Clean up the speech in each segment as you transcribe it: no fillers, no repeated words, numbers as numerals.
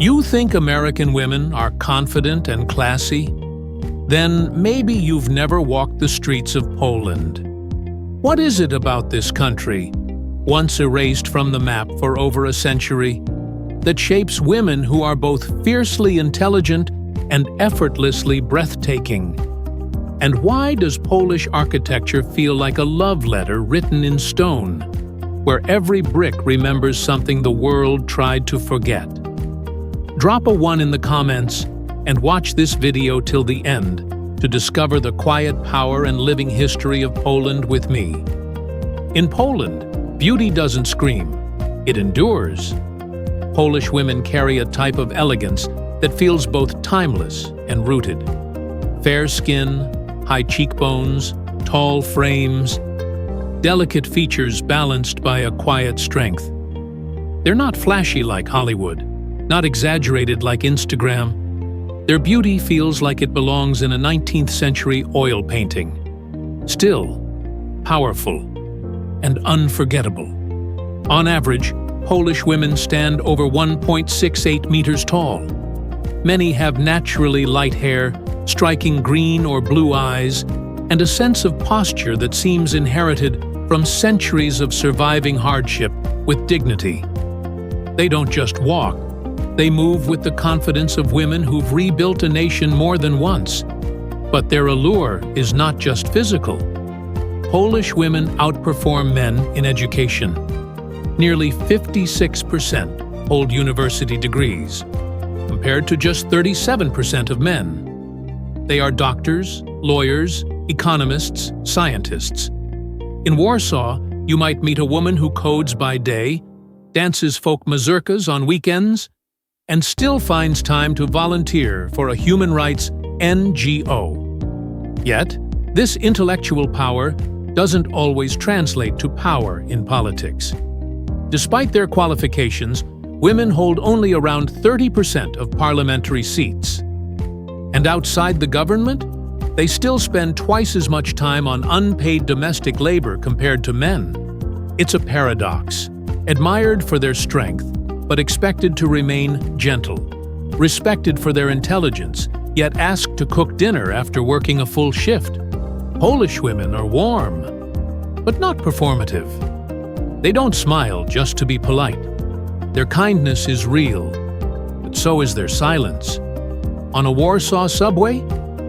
You think American women are confident and classy? Then maybe you've never walked the streets of Poland. What is it about this country, once erased from the map for over a century, that shapes women who are both fiercely intelligent and effortlessly breathtaking? And why does Polish architecture feel like a love letter written in stone, where every brick remembers something the world tried to forget? Drop a 1 in the comments and watch this video till the end to discover the quiet power and living history of Poland with me. In Poland, beauty doesn't scream, it endures. Polish women carry a type of elegance that feels both timeless and rooted. Fair skin, high cheekbones, tall frames, delicate features balanced by a quiet strength. They're not flashy like Hollywood, not exaggerated like Instagram. Their beauty feels like it belongs in a 19th century oil painting. Still, powerful and unforgettable. On average, Polish women stand over 1.68 meters tall. Many have naturally light hair, striking green or blue eyes, and a sense of posture that seems inherited from centuries of surviving hardship with dignity. They don't just walk, they move with the confidence of women who've rebuilt a nation more than once. But their allure is not just physical. Polish women outperform men in education. Nearly 56% hold university degrees, compared to just 37% of men. They are doctors, lawyers, economists, scientists. In Warsaw, you might meet a woman who codes by day, dances folk mazurkas on weekends, and still finds time to volunteer for a human rights NGO. Yet, this intellectual power doesn't always translate to power in politics. Despite their qualifications, women hold only around 30% of parliamentary seats. And outside the government, they still spend twice as much time on unpaid domestic labor compared to men. It's a paradox. Admired for their strength, but expected to remain gentle. Respected for their intelligence, yet asked to cook dinner after working a full shift. Polish women are warm, but not performative. They don't smile just to be polite. Their kindness is real, but so is their silence. On a Warsaw subway,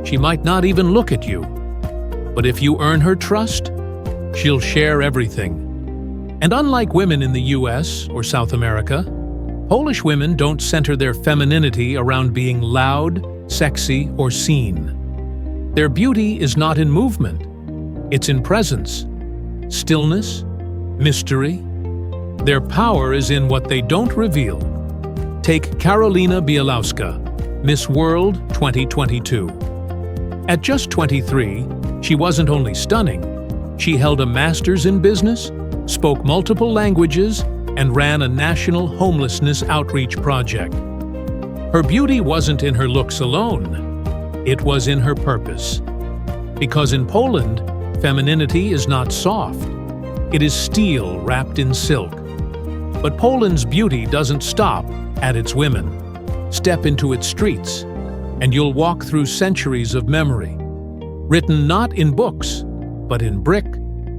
she might not even look at you. But if you earn her trust, she'll share everything. And unlike women in the US or South America, Polish women don't center their femininity around being loud, sexy, or seen. Their beauty is not in movement, it's in presence, stillness, mystery. Their power is in what they don't reveal. Take Karolina Bielawska, Miss World 2022. At just 23, she wasn't only stunning, she held a master's in business, spoke multiple languages, and ran a national homelessness outreach project. Her beauty wasn't in her looks alone, it was in her purpose. Because in Poland, femininity is not soft, it is steel wrapped in silk. But Poland's beauty doesn't stop at its women. Step into its streets, and you'll walk through centuries of memory, written not in books, but in brick,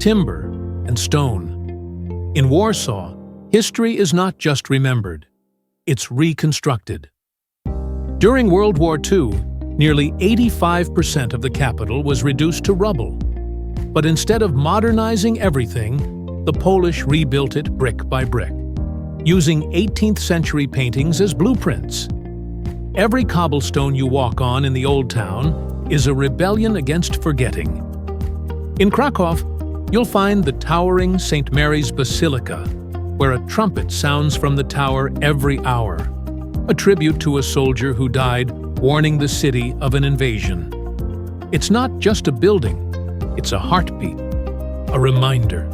timber, and stone. In Warsaw, history is not just remembered, it's reconstructed. During World War II, nearly 85% of the capital was reduced to rubble. But instead of modernizing everything, the Polish rebuilt it brick by brick, using 18th century paintings as blueprints. Every cobblestone you walk on in the Old Town is a rebellion against forgetting. In Kraków, you'll find the towering St. Mary's Basilica, where a trumpet sounds from the tower every hour, a tribute to a soldier who died warning the city of an invasion. It's not just a building, it's a heartbeat, a reminder.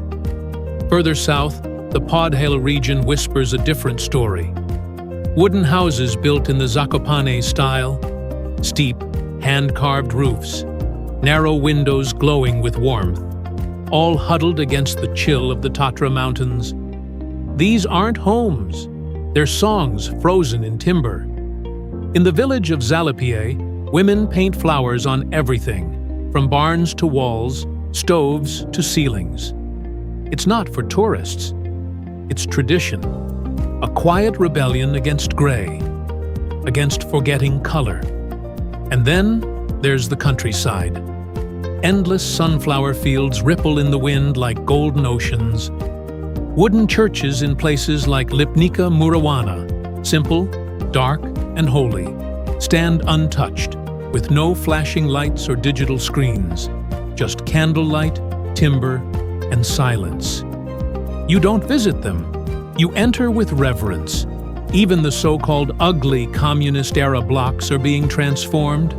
Further south, the Podhale region whispers a different story. Wooden houses built in the Zakopane style, steep, hand-carved roofs, narrow windows glowing with warmth, all huddled against the chill of the Tatra Mountains. These aren't homes, their songs frozen in timber. In the village of Zalipie, women paint flowers on everything, from barns to walls, stoves to ceilings. It's not for tourists. It's tradition. A quiet rebellion against gray, against forgetting color. And then there's the countryside. Endless sunflower fields ripple in the wind like golden oceans. Wooden churches in places like Lipnica Murawana, simple, dark, and holy, stand untouched, with no flashing lights or digital screens, just candlelight, timber, and silence. You don't visit them. You enter with reverence. Even the so-called ugly communist-era blocks are being transformed.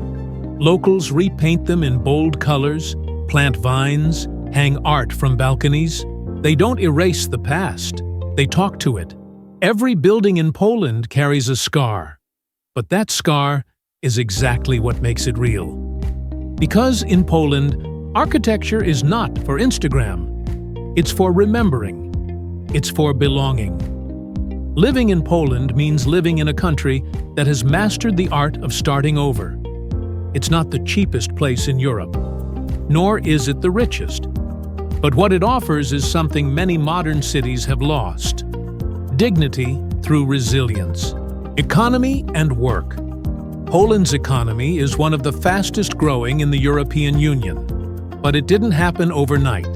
Locals repaint them in bold colors, plant vines, hang art from balconies. They don't erase the past. They talk to it. Every building in Poland carries a scar. But that scar is exactly what makes it real. Because in Poland, architecture is not for Instagram. It's for remembering. It's for belonging. Living in Poland means living in a country that has mastered the art of starting over. It's not the cheapest place in Europe, nor is it the richest. But what it offers is something many modern cities have lost: dignity through resilience. Economy and work. Poland's economy is one of the fastest growing in the European Union, but it didn't happen overnight.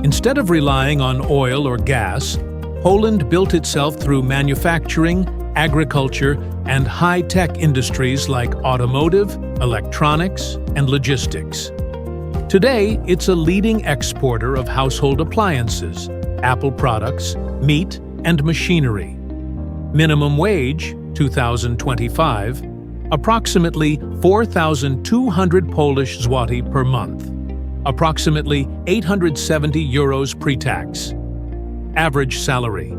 Instead of relying on oil or gas, Poland built itself through manufacturing, agriculture, and high-tech industries like automotive, electronics, and logistics. Today, it's a leading exporter of household appliances, Apple products, meat, and machinery. Minimum wage, 2025, approximately 4,200 Polish zloty per month, approximately 870 euros pre-tax. Average salary,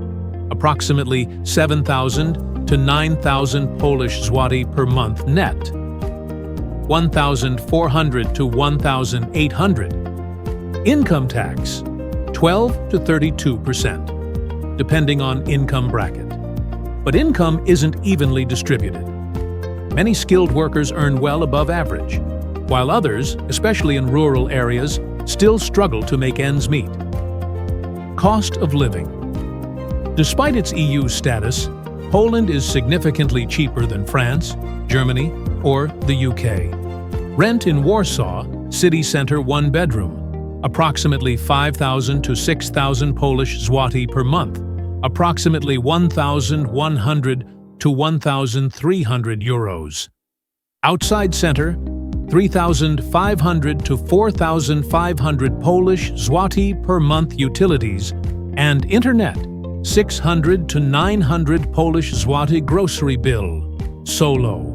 approximately 7,000 to 9,000 Polish zloty per month net, 1,400 to 1,800. Income tax, 12 to 32%, depending on income bracket. But income isn't evenly distributed. Many skilled workers earn well above average, while others, especially in rural areas, still struggle to make ends meet. Cost of living. Despite its EU status, Poland is significantly cheaper than France, Germany, or the UK. Rent in Warsaw, city center one-bedroom, approximately 5,000 to 6,000 Polish zloty per month, approximately 1,100 to 1,300 euros. Outside center, 3,500 to 4,500 Polish zloty per month utilities, and internet, 600 to 900 Polish zloty grocery bill, solo.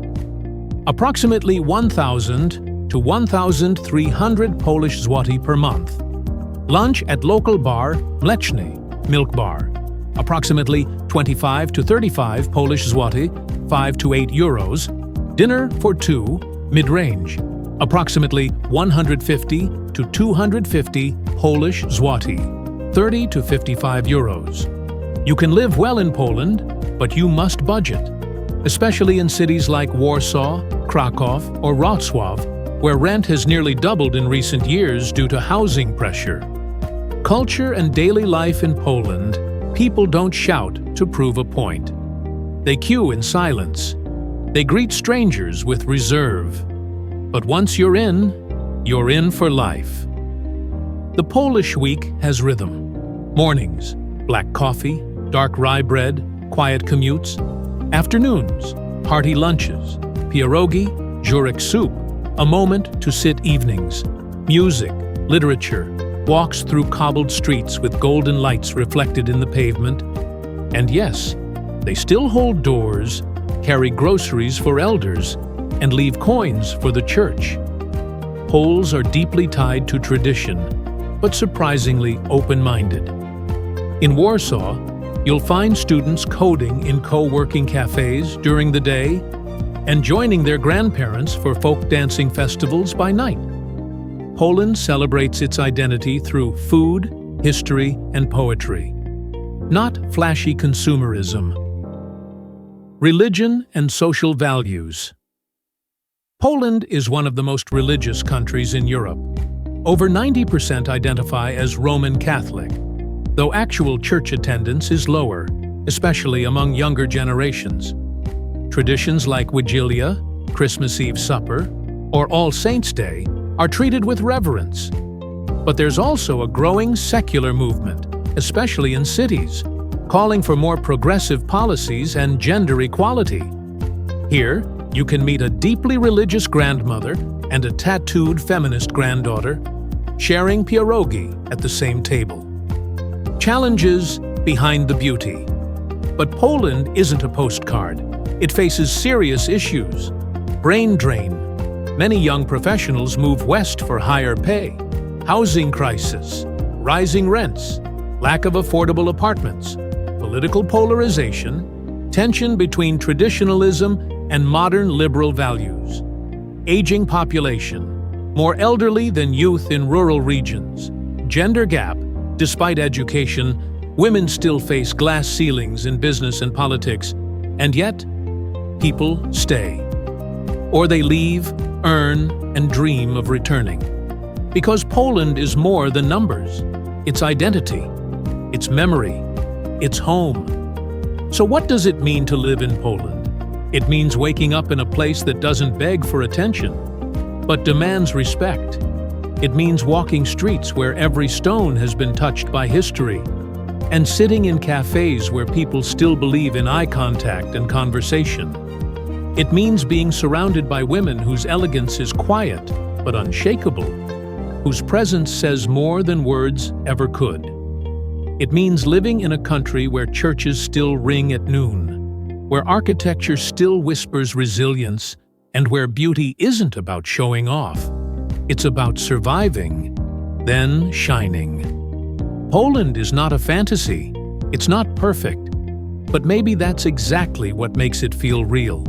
Approximately 1,000 to 1,300 Polish zloty per month. Lunch at local bar, Mleczny, milk bar, approximately 25 to 35 Polish zloty, 5 to 8 euros. Dinner for two, mid-range, approximately 150 to 250 Polish zloty, 30 to 55 euros. You can live well in Poland, but you must budget, especially in cities like Warsaw, Kraków, or Wrocław, where rent has nearly doubled in recent years due to housing pressure. Culture and daily life in Poland, people don't shout to prove a point. They queue in silence. They greet strangers with reserve. But once you're in for life. The Polish week has rhythm. Mornings, black coffee, dark rye bread, quiet commutes. Afternoons, hearty lunches, pierogi, jurek soup, a moment to sit evenings. Music, literature, walks through cobbled streets with golden lights reflected in the pavement. And yes, they still hold doors, carry groceries for elders, and leave coins for the church. Poles are deeply tied to tradition, but surprisingly open-minded. In Warsaw, you'll find students coding in co-working cafes during the day and joining their grandparents for folk dancing festivals by night. Poland celebrates its identity through food, history, and poetry. Not flashy consumerism, Religion and social values. Poland is one of the most religious countries in Europe. Over 90% identify as Roman Catholic, though actual church attendance is lower, especially among younger generations. Traditions like Wigilia, Christmas Eve supper, or All Saints' Day are treated with reverence. But there's also a growing secular movement, especially in cities, calling for more progressive policies and gender equality. Here, you can meet a deeply religious grandmother and a tattooed feminist granddaughter, sharing pierogi at the same table. Challenges behind the beauty. But Poland isn't a postcard. It faces serious issues. Brain drain. Many young professionals move west for higher pay. Housing crisis. Rising rents. Lack of affordable apartments. Political polarization. Tension between traditionalism and modern liberal values. Aging population. More elderly than youth in rural regions. Gender gap. Despite education, women still face glass ceilings in business and politics, and yet, people stay. Or they leave, earn, and dream of returning. Because Poland is more than numbers. It's identity. It's memory. It's home. So what does it mean to live in Poland? It means waking up in a place that doesn't beg for attention, but demands respect. It means walking streets where every stone has been touched by history, and sitting in cafes where people still believe in eye contact and conversation. It means being surrounded by women whose elegance is quiet but unshakable, whose presence says more than words ever could. It means living in a country where churches still ring at noon, where architecture still whispers resilience, and where beauty isn't about showing off. It's about surviving, then shining. Poland is not a fantasy. It's not perfect. But maybe that's exactly what makes it feel real.